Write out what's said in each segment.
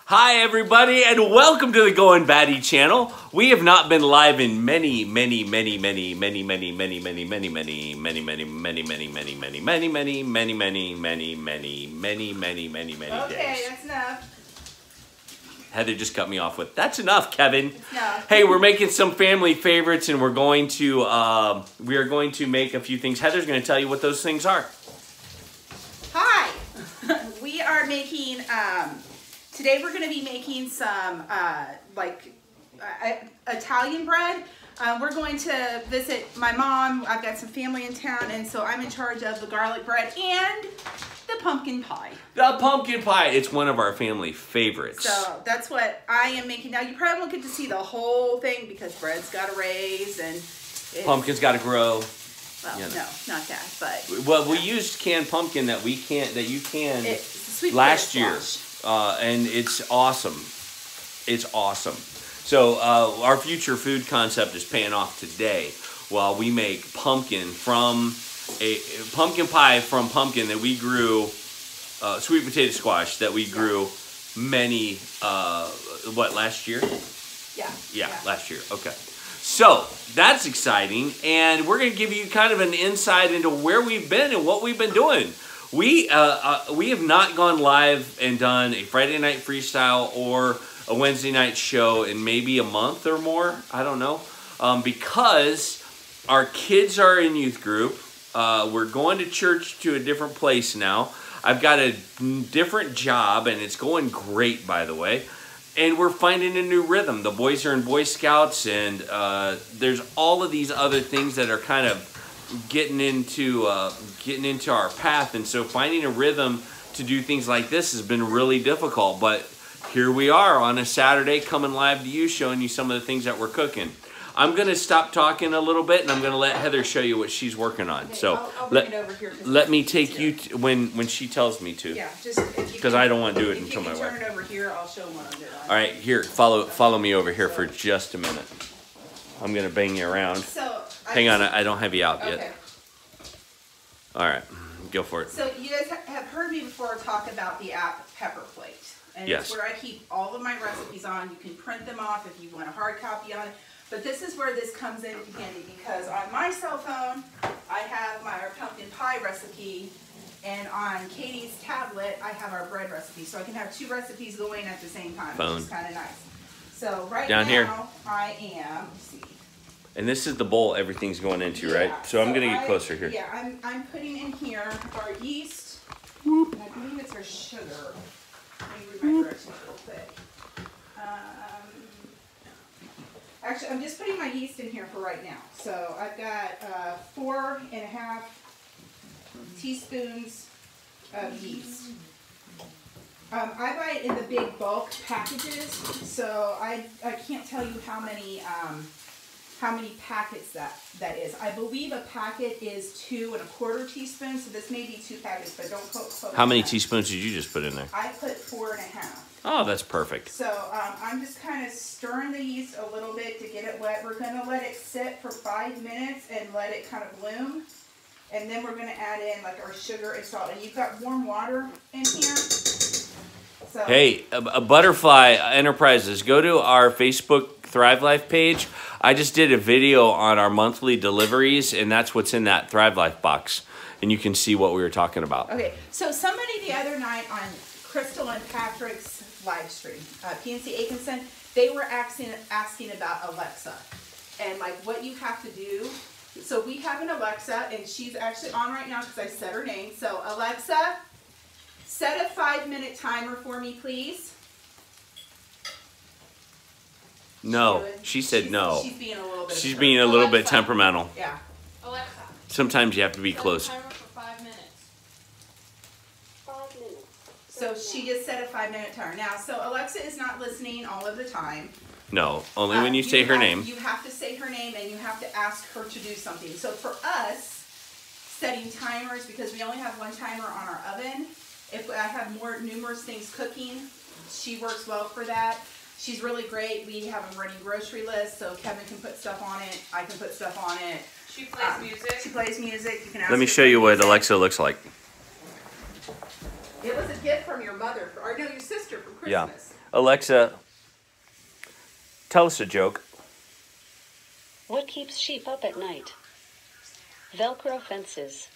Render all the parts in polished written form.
Hi everybody and welcome to the Goin Batty channel. We have not been live in many days. Okay, that's enough. Heather just cut me off with, that's enough, Kevin. No. Hey, we're making some family favorites and we are going to make a few things. Heather's going to tell you what those things are. Hi. We are making today we're going to be making some Italian bread. We're going to visit my mom. I've got some family in town, and so I'm in charge of the garlic bread and the pumpkin pie. The pumpkin pie. It's one of our family favorites. So that's what I am making. Now, you probably won't get to see the whole thing because bread's got to raise and pumpkin's got to grow. Well, you know. No, not that, but... Well, we used canned pumpkin that you canned last year. And it's awesome. It's awesome. So our future food concept is paying off today while we make pumpkin pie from pumpkin that we grew, sweet potato squash that we grew many, last year? Yeah, last year. Okay. So that's exciting, and we're going to give you kind of an insight into where we've been and what we've been doing. We have not gone live and done a Friday night freestyle or a Wednesday night show in maybe a month or more. I don't know, because our kids are in youth group. We're going to church to a different place now. I've got a different job, and it's going great, by the way. And we're finding a new rhythm. The boys are in Boy Scouts, and there's all of these other things that are kind of getting into our path. And so finding a rhythm to do things like this has been really difficult. But here we are on a Saturday coming live to you, showing you some of the things that we're cooking. I'm going to stop talking a little bit, and I'm going to let Heather show you what she's working on. Okay, so I'll bring it over here let me take you when she tells me to. Yeah, just because I don't want to do it until my wife. Turn it over here, I'll show what I'm doing. All right, here, follow me over here for just a minute. I'm going to bang you around. So hang on, I don't have you out yet. Okay. All right, go for it. So you guys have heard me before talk about the app Pepper Plate. And yes. It's where I keep all of my recipes on. You can print them off if you want a hard copy on it. But this is where this comes in handy because on my cell phone, I have my pumpkin pie recipe, and on Katie's tablet, I have our bread recipe. So I can have two recipes going at the same time, which is kind of nice. So right now, I am, let's see. And this is the bowl everything's going into, right? So I'm going to get closer here. Yeah, I'm putting in here our yeast, and I believe it's our sugar. Let me read my directions real quick. Actually, I'm just putting my yeast in here for right now. So I've got 4.5 teaspoons of yeast. I buy it in the big bulk packages, so I can't tell you how many packets that is. I believe a packet is 2¼ teaspoons, so this may be 2 packets, but don't quote. How many teaspoons did you just put in there? I put 4.5. Oh, that's perfect. So I'm just kind of stirring the yeast a little bit to get it wet. We're going to let it sit for 5 minutes and let it kind of bloom. And then we're going to add in like our sugar and salt. And you've got warm water in here. So, hey, Butterfly Enterprises, go to our Facebook Thrive Life page. I just did a video on our monthly deliveries, and that's what's in that Thrive Life box. And you can see what we were talking about. Okay, so somebody the other night on Crystal and Patrick's live stream, PNC Atkinson, they were asking about Alexa and like what you have to do. So we have an Alexa, and she's actually on right now because I said her name. So Alexa, set a 5-minute timer for me, please. No, she said no. She's being a little bit. She's being a little bit temperamental. Yeah. Alexa. Sometimes you have to be close. Timer for 5 minutes. 5 minutes. So she just set a 5-minute timer. Now, so Alexa is not listening all of the time. No, only when you say her name. You have to say her name, and you have to ask her to do something. So for us, setting timers, because we only have one timer on our oven, if I have numerous things cooking, she works well for that. She's really great. We have a running grocery list, so Kevin can put stuff on it. I can put stuff on it. She plays music. She plays music. You can ask Let me her show for you what music. Alexa looks like. It was a gift from your mother, or no, your sister for Christmas. Yeah. Alexa, tell us a joke. What keeps sheep up at night? Velcro fences.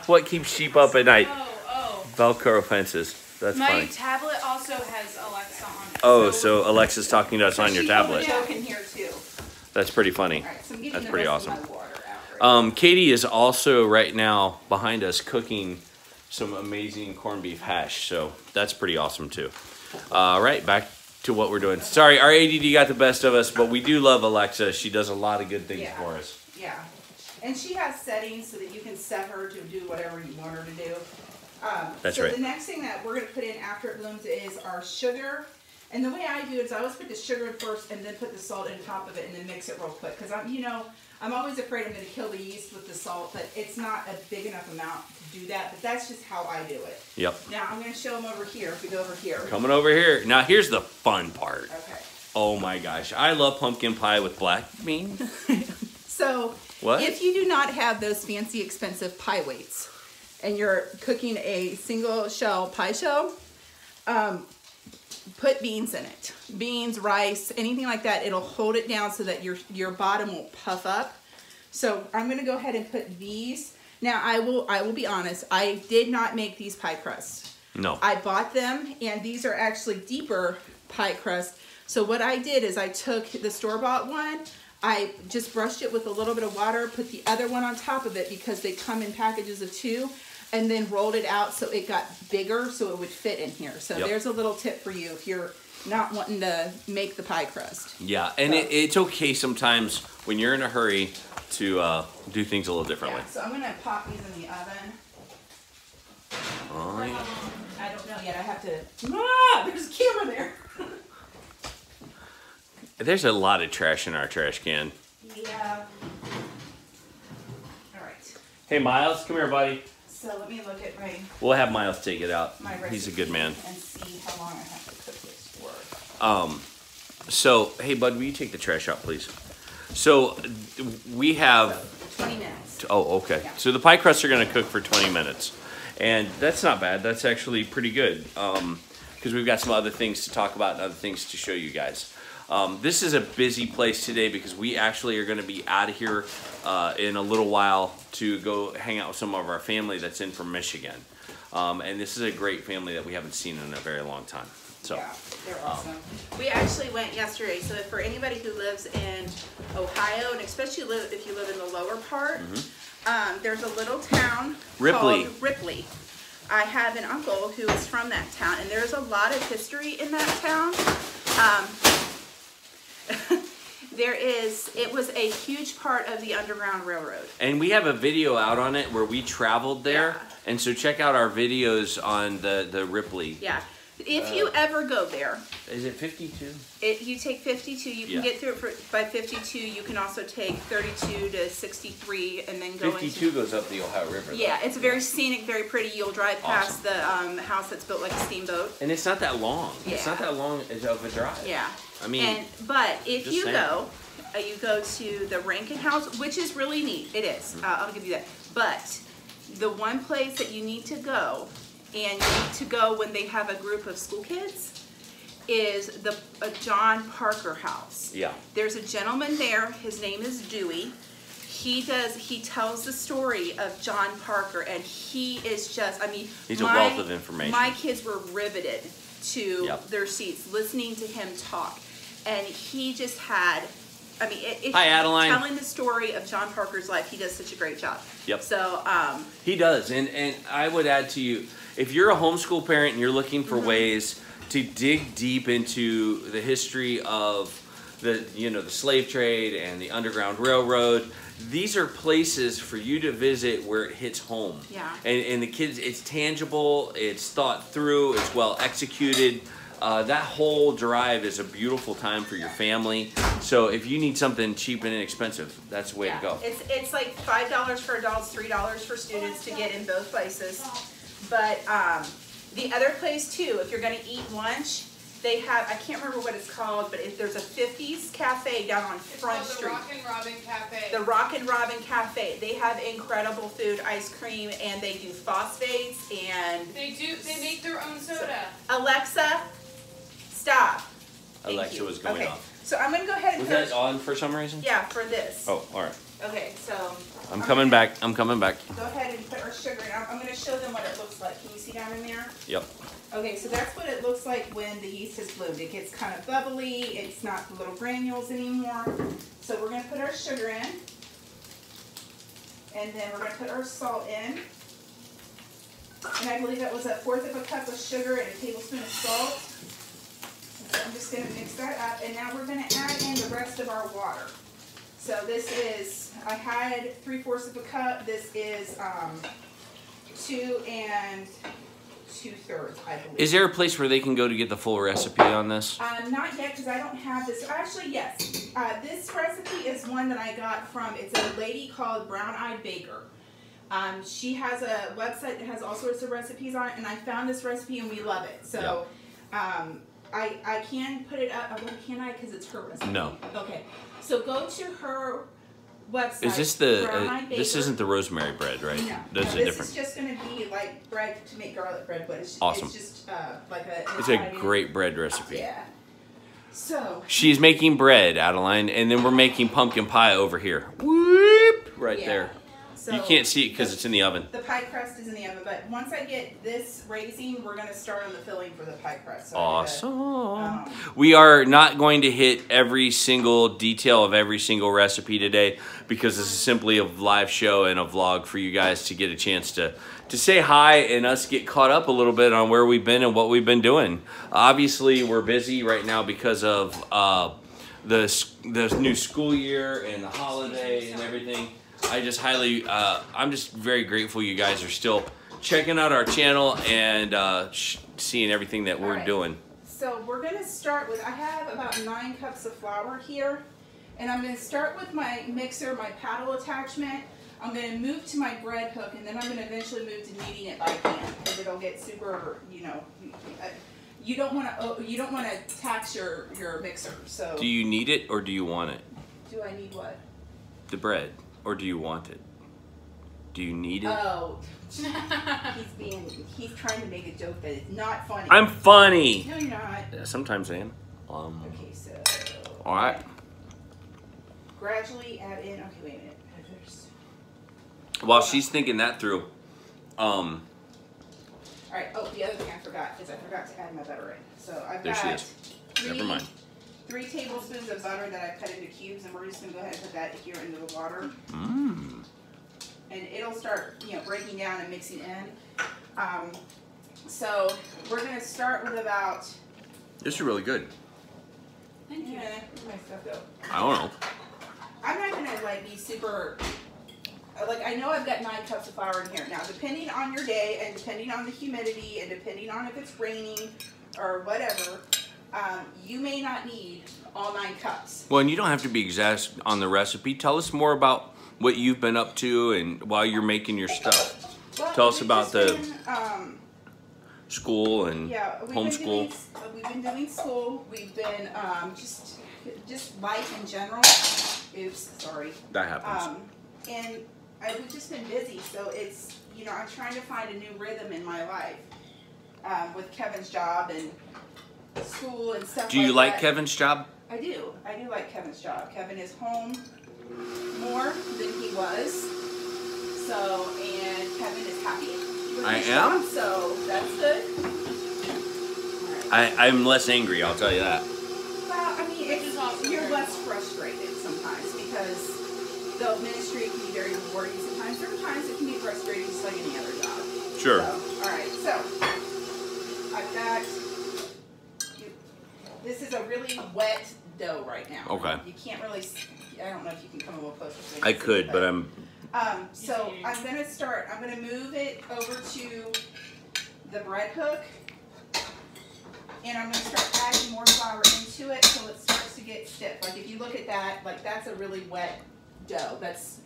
What keeps sheep up at night? Oh. Velcro fences. That's My funny. tablet also has Alexa on it. Oh, so Alexa's talking to us on your She tablet. put a joke in here too. That's pretty funny. All right, so I'm getting That's the pretty rest awesome. of my water out right Katie is also right now behind us cooking some amazing corned beef hash, so that's pretty awesome too. All right, back to what we're doing. Sorry, our ADD got the best of us, but we do love Alexa. She does a lot of good things for us. Yeah. And she has settings so that you can set her to do whatever you want her to do. That's so right. The next thing that we're going to put in after it blooms is our sugar. And the way I do it is I always put the sugar in first and then put the salt on top of it and then mix it real quick. Because I'm always afraid I'm going to kill the yeast with the salt, but it's not a big enough amount to do that. But that's just how I do it. Yep. Now I'm going to show them over here. If we go over here. Coming over here. Now here's the fun part. Okay. Oh my gosh, I love pumpkin pie with black beans. So What? if you do not have those fancy expensive pie weights and you're cooking a single shell pie shell, put beans in it. Beans, rice, anything like that. It'll hold it down so that your bottom won't puff up. So I'm going to go ahead and put these. Now I will be honest, I did not make these pie crusts. No. I bought them and these are actually deeper pie crust. So what I did is I took the store-bought one, I just brushed it with a little bit of water, put the other one on top of it because they come in packages of 2, and then rolled it out so it got bigger so it would fit in here. So Yep. there's a little tip for you if you're not wanting to make the pie crust. Yeah, and So- it's okay sometimes when you're in a hurry to do things a little differently. Yeah, so I'm gonna pop these in the oven. Oh, yeah. I don't know yet, I have to, there's a camera there. There's a lot of trash in our trash can. Yeah. All right, Hey, Miles, come here, buddy. so let me look at We'll have Miles take it out. my recipe. He's a good man. And see how long I have to cook this for. So, hey, bud, will you take the trash out, please? So, we have... So, 20 minutes. Oh, okay. Yeah. So the pie crusts are going to cook for 20 minutes. And that's not bad. That's actually pretty good. Because we've got some other things to talk about and other things to show you guys. This is a busy place today because we actually are going to be out of here in a little while to go hang out with some of our family that's in from Michigan. And this is a great family that we haven't seen in a very long time. So, Yeah, they're awesome. We actually went yesterday, so for anybody who lives in Ohio, and especially if you live in the lower part, there's a little town Ripley. called Ripley. I have an uncle who is from that town, and there's a lot of history in that town. It was a huge part of the Underground Railroad. and we have a video out on it where we traveled there. Yeah. And so check out our videos on the Ripley. Yeah. If you ever go there, Is it 52? you take 52, you can Yeah. get through it by 52. You can also take 32 to 63 and then go 52 into... goes up the Ohio River. though. Yeah, it's very scenic, very pretty. You'll drive past the house that's built like a steamboat. And it's not that long. It's Yeah. not that long of a drive. Yeah. I mean, But if just you saying. you go to the Rankin House, which is really neat. It is. I'll give you that. But the one place that you need to go, and you need to go when they have a group of school kids, is the John Parker House. Yeah. There's a gentleman there. His name is Dewey. He tells the story of John Parker, and he is just, I mean, He's a wealth of information. My kids were riveted to Yep. their seats, listening to him talk. And he just had, I mean, Hi, Adeline. telling the story of John Parker's life, he does such a great job. Yep. So, He does. And I would add to you, if you're a homeschool parent and you're looking for ways to dig deep into the history of the slave trade and the Underground Railroad, these are places for you to visit where it hits home. Yeah. And the kids, it's tangible, it's thought through, it's well executed. That whole drive is a beautiful time for your family. So if you need something cheap and inexpensive, that's the way to go. It's like $5 for adults, $3 for students to get in both places. But the other place too, if you're going to eat lunch, they have, I can't remember what it's called, but if there's a 50s cafe down on Front Street. The Rock and Robin Cafe. The Rock and Robin Cafe. They have incredible food, ice cream, and they do phosphates and... They make their own soda. Alexa, stop. Alexa was going okay. off. So I'm going to go ahead and Was that on for some reason? Yeah, for this. Oh, all right. Okay, so... I'm coming back. I'm coming back. Go ahead and put our sugar in. I'm going to show them what it looks like. Can you see down in there? Yep. Okay, so that's what it looks like when the yeast has bloomed. It gets kind of bubbly. It's not the little granules anymore. So we're going to put our sugar in. And then we're going to put our salt in. And I believe that was 1/4 of a cup of sugar and a tablespoon of salt. So I'm just going to mix that up. And now we're going to add in the rest of our water. So this is, I had 3/4 of a cup. This is 2 2/3, I believe. Is there a place where they can go to get the full recipe on this? Not yet, because I don't have this. Actually, yes. This recipe is one that I got from, it's a lady called Brown Eyed Baker. She has a website that has all sorts of recipes on it, and I found this recipe and we love it. So, I can put it up. Well, can I? Because it's her recipe. No. Okay. So go to her website. Is this the, this isn't the rosemary bread, right? No. That's no, a this different. is just going to be like bread to make garlic bread, but it's, Awesome. It's just like a... It's a great bread recipe. Yeah. So... She's making bread, Adeline, and then we're making pumpkin pie over here. Whoop! Right there. So you can't see it because it's in the oven. The pie crust is in the oven, but once I get this raising, we're going to start on the filling for the pie crust. So Awesome. We are not going to hit every single detail of every single recipe today because this is simply a live show and a vlog for you guys to get a chance to say hi and us get caught up a little bit on where we've been and what we've been doing. Obviously, we're busy right now because of the new school year and the holiday and everything. I just I'm just very grateful you guys are still checking out our channel and seeing everything that we're doing. So we're going to start with, I have about 9 cups of flour here, and I'm going to start with my mixer, my paddle attachment. I'm going to move to my bread hook, and then I'm going to eventually move to kneading it by hand because it'll get super, you know, you don't want to tax your mixer. So do you need it or do you want it? Do I need what? The bread. Or do you want it? Do you need it? Oh, he's trying to make a joke that is not funny. I'm funny. No, you're not. Yeah, sometimes I am. Okay, so. All right. Gradually add in. Okay, wait a minute. While she's thinking that through, all right. Oh, the other thing I forgot is I forgot to add my butter in. So I've there got. She is. Never mind. 3 tablespoons of butter that I cut into cubes, and we're just going to go ahead and put that here into the water. Mmm. And it'll start, you know, breaking down and mixing in. So we're going to start with about... This is really good. Thank you. Where'd my stuff go? I don't know. I'm not going to, like, be super... Like, I know I've got 9 cups of flour in here. Now, depending on your day, and depending on the humidity, and depending on if it's raining, or whatever... you may not need all 9 cups. Well, and you don't have to be exact on the recipe. Tell us more about what you've been up to and while you're making your stuff. Well, tell us about the school and homeschool. We've been doing school. We've been just life in general. Oops, sorry. That happens. And we've just been busy, so it's, you know, I'm trying to find a new rhythm in my life with Kevin's job and school and stuff. Do you like Kevin's job? I do. I do like Kevin's job. Kevin is home more than he was. So, and Kevin is happy with his job, so that's good. Right. I'm less angry, I'll tell you that. Well, I mean, you're less frustrated sometimes because the ministry can be very rewarding sometimes. Sometimes it can be frustrating just like any other job. Sure. So, all right, so I've got... This is a really wet dough right now. Okay. You can't really, I don't know if you can come a little closer. So I could, but I'm... So I'm going to move it over to the bread hook. And I'm going to start adding more flour into it until it starts to get stiff. Like if you look at that, like that's a really wet dough. That's,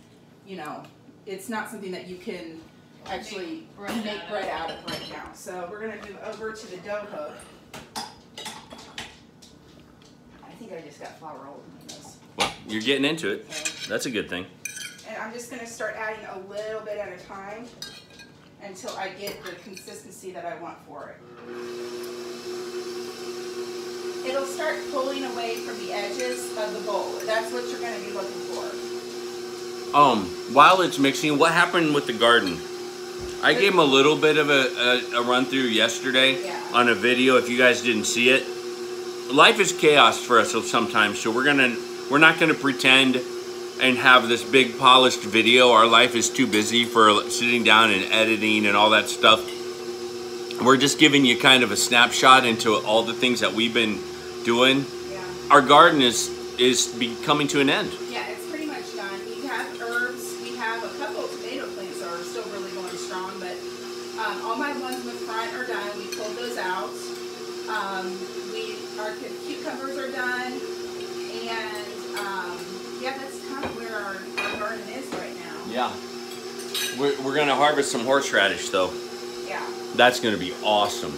you know, it's not something that you can actually make bread out of right now. So we're going to move over to the dough hook. think I just got flour all over my nose. Well, you're getting into it. That's a good thing. And I'm just going to start adding a little bit at a time until I get the consistency that I want for it. It'll start pulling away from the edges of the bowl. That's what you're going to be looking for. While it's mixing, what happened with the garden? I gave him a little bit of a run through yesterday on a video. If you guys didn't see it, life is chaos for us sometimes. So we're not gonna pretend and have this big polished video. Our life is too busy for sitting down and editing and all that stuff. We're just giving you kind of a snapshot into all the things that we've been doing. Yeah. Our garden is coming to an end. Yeah, it's pretty much done. We have herbs. We have a couple of tomato plants that are still really going strong, but all my ones in the front are done. We pulled those out. Our cucumbers are done, and yeah, that's kind of where our garden is right now. Yeah. We're gonna harvest some horseradish though. Yeah. That's gonna be awesome.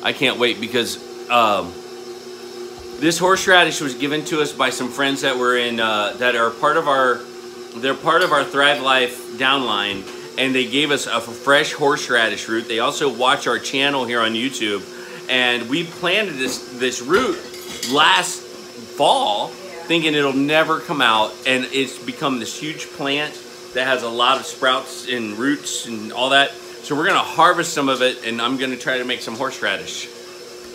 I can't wait because this horseradish was given to us by some friends that were in that are part of our Thrive Life downline, and they gave us a fresh horseradish root. They also watch our channel here on YouTube, and we planted this root last fall, thinking it'll never come out, and it's become this huge plant that has a lot of sprouts and roots and all that. So we're gonna harvest some of it, and I'm gonna try to make some horseradish.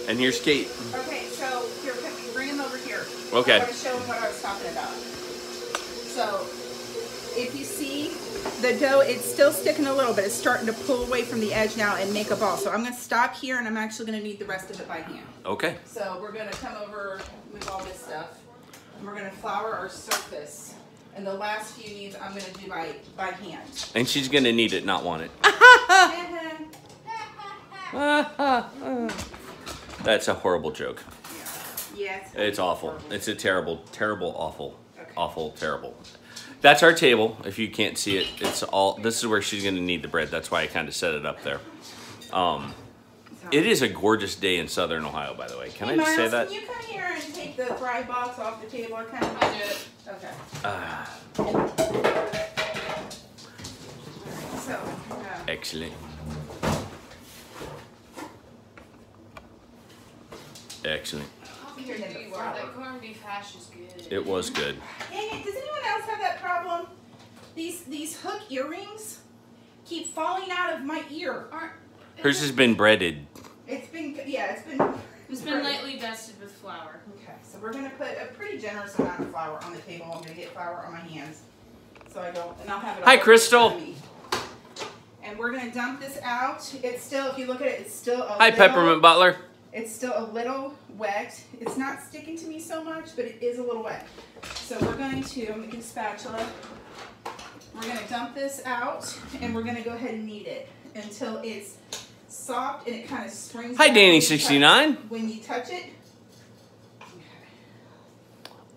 And here's Kate. Okay, so here, bring him over here. Okay. I want to show him what I was talking about. So, if you see the dough, it's still sticking a little, but it's starting to pull away from the edge now and make a ball. So I'm going to stop here, and I'm actually going to knead the rest of it by hand. Okay. So we're going to come over with all this stuff, and we're going to flour our surface. And the last few kneads I'm going to do by hand. And she's gonna need it, not want it. That's a horrible joke. Yeah. It's awful. It's a terrible, terrible, awful, awful, terrible. That's our table. If you can't see it, it's all. This is where she's gonna need the bread. That's why I kind of set it up there. It is a gorgeous day in Southern Ohio, by the way. Can I just say that? Can you come here and take the fry box off the table? I do it. Okay. So. Excellent. Excellent. That corned beef hash is good. It was good. Dang it, does anyone else have that problem? These hook earrings keep falling out of my ear. Hers has been breaded. It's been lightly dusted with flour. Okay, so we're gonna put a pretty generous amount of flour on the table. I'm gonna get flour on my hands, so I don't, and I'll have it. Hi, Crystal. And we're gonna dump this out. It's still, if you look at it, it's still a Hi, Peppermint Butler. It's still a little wet. It's not sticking to me so much, but it is a little wet. So we're going to, I'm gonna get a spatula. We're gonna dump this out, and we're gonna go ahead and knead it until it's soft and it kind of springs. Hi, Danny69. When you touch it.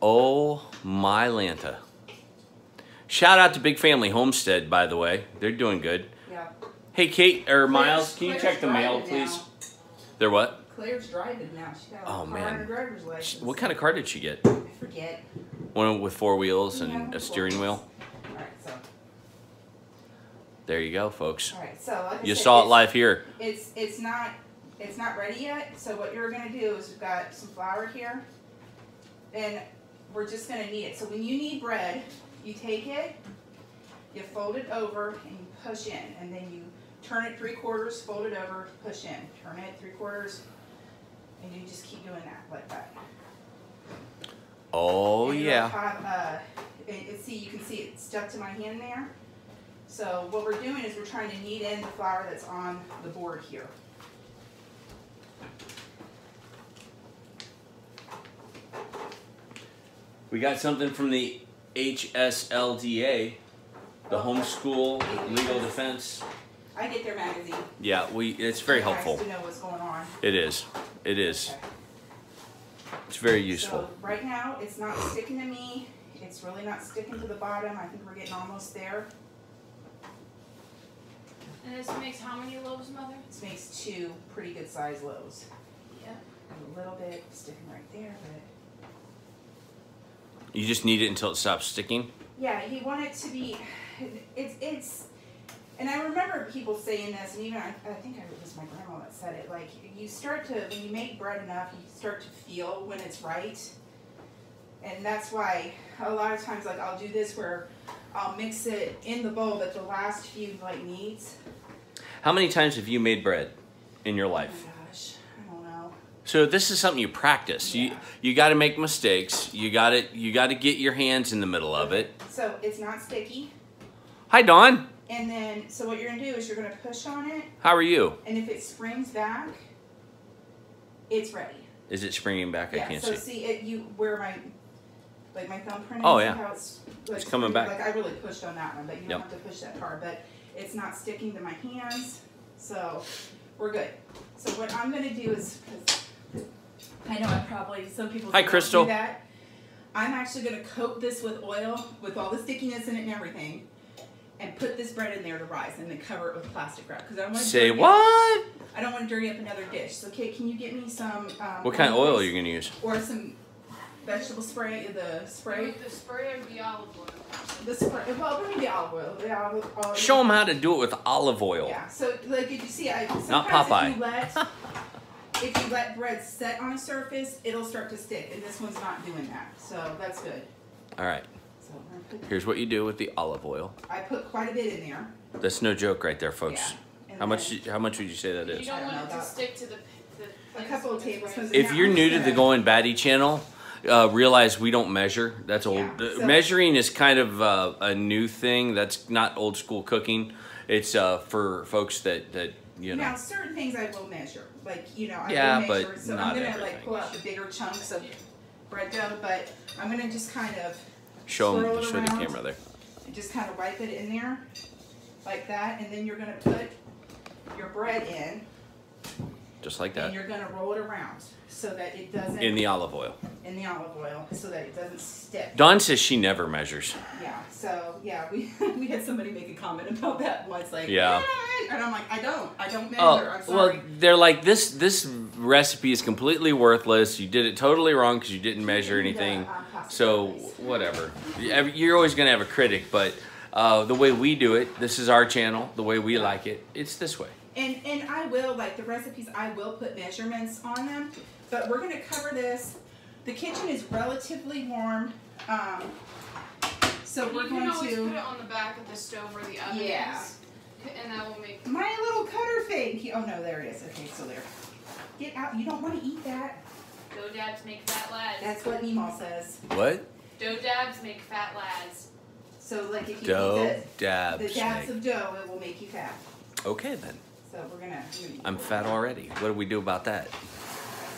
Oh my Lanta. Shout out to Big Family Homestead, by the way. They're doing good. Yeah. Hey, Kate or Miles, can you check the mail, please? Now. They're what? Claire's driving now. She got a car and a driver's license. What kind of car did she get? I forget. One with 4 wheels and a steering wheel? Alright, so. There you go, folks. Alright, so like you saw it live here. It's not ready yet. So what you're gonna do is we've got some flour here. And we're just gonna knead it. So when you knead bread, you take it, you fold it over, and you push in. And then you turn it 3/4, fold it over, push in. Turn it 3/4, and you just keep doing that, like that. Oh, and yeah. Have, see, you can see it stuck to my hand there. So what we're doing is we're trying to knead in the flour that's on the board here. We got something from the HSLDA, the Homeschool Legal Defense. I get their magazine. Yeah, it's very helpful. Nice to know what's going on. It is. It is. Okay. It's very useful. So right now, it's not sticking to me. It's really not sticking to the bottom. I think we're getting almost there. And this makes how many loaves, Mother? This makes 2 pretty good sized loaves. Yeah. a little bit sticking right there, but. You just knead it until it stops sticking? Yeah, you want it to be, and I remember people saying this, and even I think it was my grandma that said it, like, you start to, when you make bread enough, you start to feel when it's right. And that's why a lot of times, like, I'll do this where I'll mix it in the bowl, but the last few, like, kneads. How many times have you made bread in your life? Oh my gosh, I don't know. So this is something you practice. Yeah. You got to make mistakes. You got to get your hands in the middle of it. So it's not sticky. Hi, Dawn. And then, so what you're gonna do is you're gonna push on it. How are you? And if it springs back, it's ready. Is it springing back? Yeah, I can't so see. where my thumbprint is. Oh, yeah. How it's coming back. Like I really pushed on that one, but you don't have to push that hard. But it's not sticking to my hands, so we're good. So what I'm gonna do is, I know some people Hi, don't Crystal. do that. I'm actually gonna coat this with oil, with all the stickiness in it and everything, and put this bread in there to rise, and then cover it with plastic wrap because I don't want to. Say what? I don't want to dirty up another dish. So, Kate, can you get me some? What kind of oil are you gonna use? Or some vegetable spray. The spray. The spray or the olive oil? The spray. Well, bring me the olive oil. The olive oil. Show them how to do it with olive oil. Yeah. So, like, if you see, Not Popeye. If you let bread set on a surface, it'll start to stick, and this one's not doing that. So that's good. All right. So Here's what you do with the olive oil. I put quite a bit in there. That's no joke right there, folks. Yeah. How much would you say that You is? don't want it to stick to the a couple of tablespoons. If you're new to the Goin Batty channel, realize we don't measure. That's old. Yeah, so measuring is kind of a new thing. That's not old school cooking. It's for folks that you know. Now, certain things I will measure. Like, I will measure. But so not I'm going to, everything. like, pull out the bigger chunks of bread dough, but I'm going to just kind of Show swirl it the around camera there. and just kind of wipe it in there like that, and then you're going to put your bread in. Just like that. And you're going to roll it around so that it doesn't... In the olive oil. In the olive oil, so that it doesn't stick. Dawn says she never measures. Yeah, so, yeah, we had somebody make a comment about that once, like, yeah. And I'm like, I don't measure, I'm sorry. Well, they're like, this recipe is completely worthless. You did it totally wrong because you didn't measure anything. So, whatever. You're always going to have a critic, but the way we do it, this is our channel, the way we like it, it's this way. And I will, like the recipes, I will put measurements on them, but we're going to cover this. The kitchen is relatively warm, so we're going to... You can always put it on the back of the stove or the oven. Yeah. And that will make... My little cutter thing. Oh, no, there it is. Okay, so there. Get out. You don't want to eat that. Dough dabs make fat lads. That's what Nemo says. What? Dough dabs make fat lads. So, like, if you Dough eat dabs the dabs of dough, it will make you fat. Okay, then. So we're gonna I'm fat already. What do we do about that?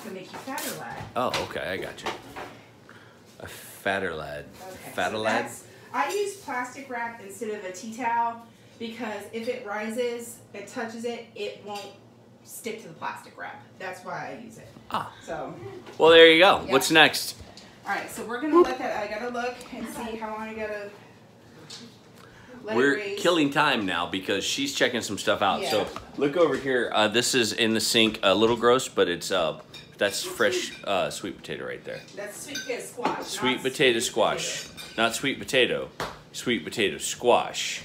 To make you fatter, lad. Oh, okay, I got you. A fatter lad. Okay. Fatter So lad? I use plastic wrap instead of a tea towel because if it rises and touches it, it won't stick to the plastic wrap. That's why I use it. Ah. So. Well, there you go. Yeah. What's next? All right, so we're gonna let that. I gotta look and see how long I gotta. We're killing time now because she's checking some stuff out. Yeah. So look over here. This is in the sink, a little gross, but it's that's fresh sweet potato right there. That's sweet potato squash. Sweet potato squash, not sweet potato. Sweet potato squash.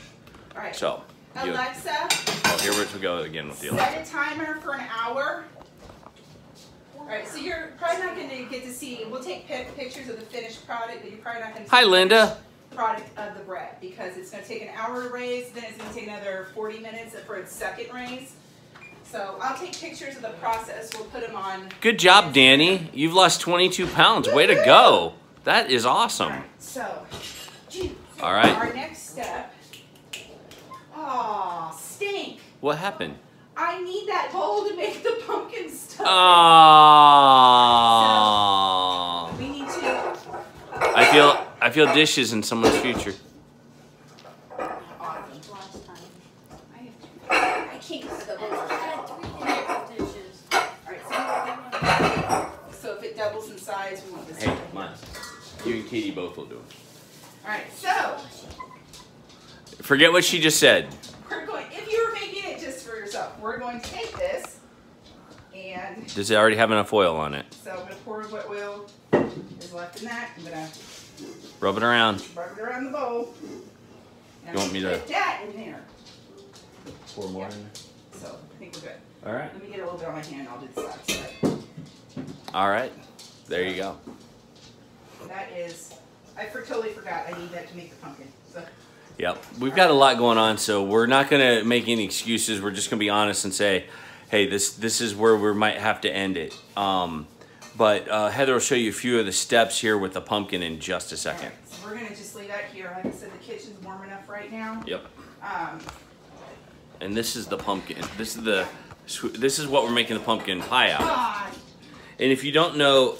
All right. So. Alexa. Oh, here we go again with the Alexa. Set a timer for an hour. All right, so you're probably not going to get to see. We'll take pictures of the finished product, but you're probably not going to see. Hi, Linda. Product of the bread because it's going to take an hour to raise, then it's going to take another 40 minutes for its second raise. So I'll take pictures of the process. We'll put them on. Good job, Danny. You've lost 22 pounds. Way to go. That is awesome. All right, so all right. Our next step. Oh, stink. What happened? I need that bowl to make the pumpkin stuff. Oh. So we need to. I feel dishes in someone's future. I can't double. Alright, so if it doubles in size, we want this. Hey, mine. You and Katie both will do it. Alright, so Forget what she just said. we're going, if you were making it just for yourself, we're going to take this and And does it already have enough oil on it? so I'm going to pour what oil is left in that. I'm going to Rub it around. rub it around the bowl. And You want me to put that in there? pour more in there? So I think we're good. All right. Let me get a little bit on my hand. I'll do the side side. All right. There you go. That is, I totally forgot. I need that to make the pumpkin. So. Yep. We've got a lot going on, so we're not going to make any excuses. We're just going to be honest and say, hey, this is where we might have to end it. But Heather will show you a few of the steps here with the pumpkin in just a second. Right, so we're going to just leave that here. Like I said, the kitchen's warm enough right now. Yep. And this is the pumpkin. This is what we're making the pumpkin pie out of. And if you don't know,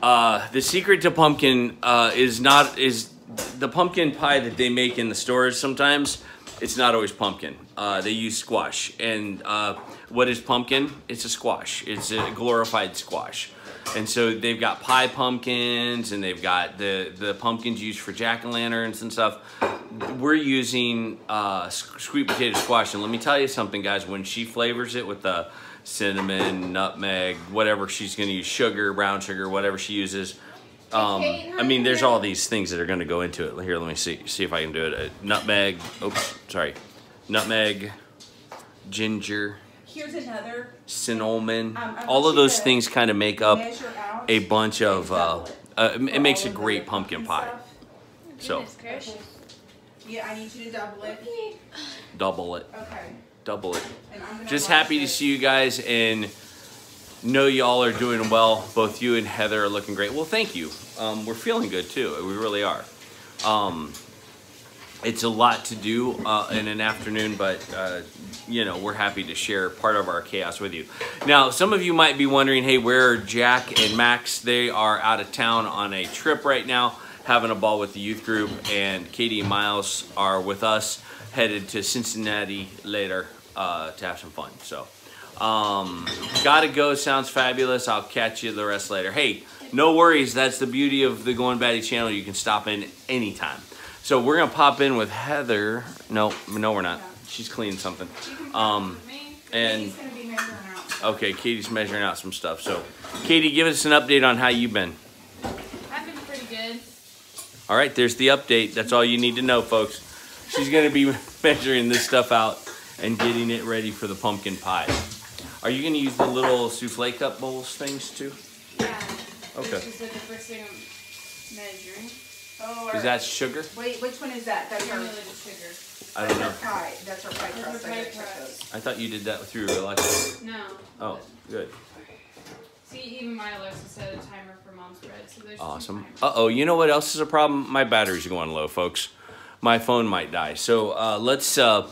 the secret to pumpkin is the pumpkin pie that they make in the stores. Sometimes it's not always pumpkin. They use squash. And what is pumpkin? It's a squash. It's a glorified squash. And so they've got pie pumpkins, and they've got the pumpkins used for jack-o'-lanterns and stuff. We're using sweet potato squash. And let me tell you something, guys. When she flavors it with the cinnamon, nutmeg, whatever she's going to use, sugar, brown sugar, whatever she uses. I mean, there's all these things that are going to go into it. Here, let me see if I can do it. Nutmeg, nutmeg, ginger. Here's another. Cinnamon. All of those things kind of make up a bunch of, it makes a great pumpkin pie. So. Yeah, I need you to double it. Double it. Okay. Double it. Just happy to see you guys and know y'all are doing well. Both you and Heather are looking great. Well, thank you. We're feeling good too. We really are. It's a lot to do in an afternoon, but you know, we're happy to share part of our chaos with you. Now, some of you might be wondering, hey, where are Jack and Max? They are out of town on a trip right now, having a ball with the youth group, and Katie and Miles are with us, headed to Cincinnati later to have some fun. So, gotta go. Sounds fabulous. I'll catch you the rest later. Hey, no worries. That's the beauty of the Goin Batty channel. You can stop in anytime. So we're gonna pop in with Heather. No, we're not. She's cleaning something. And okay, Katie's measuring out some stuff. So, Katie, give us an update on how you've been. I've been pretty good. All right, there's the update. That's all you need to know, folks. She's gonna be measuring this stuff out and getting it ready for the pumpkin pie. Are you gonna use the little souffle cup bowls things too? Yeah. Okay. This is the first thing I'm measuring. Oh, is that sugar? Wait, which one is that? That's our sugar. I don't know. Pie. That's our pie crust. I thought you did that through Alexa. No. Oh, good. See, even my Alexa set a timer for mom's bread, so there's awesome. Uh-oh, you know what else is a problem? My battery's going low, folks. My phone might die. So let's call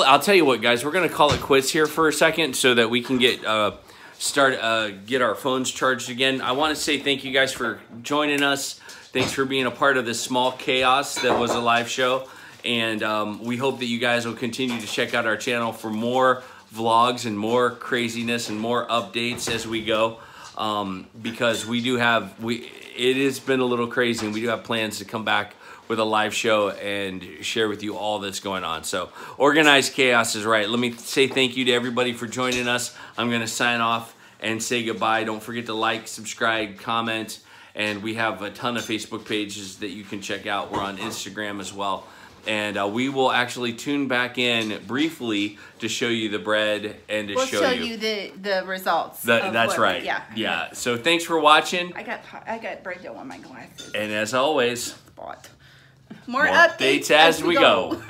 it. I'll tell you what, guys. We're gonna call it quits here for a second so that we can get get our phones charged again. I want to say thank you guys for joining us. Thanks for being a part of this small chaos that was a live show. And we hope that you guys will continue to check out our channel for more vlogs and more craziness and more updates as we go. Because it has been a little crazy, and we do have plans to come back with a live show and share with you all that's going on. So organized chaos is right. Let me say thank you to everybody for joining us. I'm going to sign off and say goodbye. Don't forget to like, subscribe, comment, and we have a ton of Facebook pages that you can check out. We're on Instagram as well. And we will actually tune back in briefly to show you the bread and to show you the results. That's right. Yeah. So thanks for watching. I got bread dough on my glasses. And as always, More updates as we go.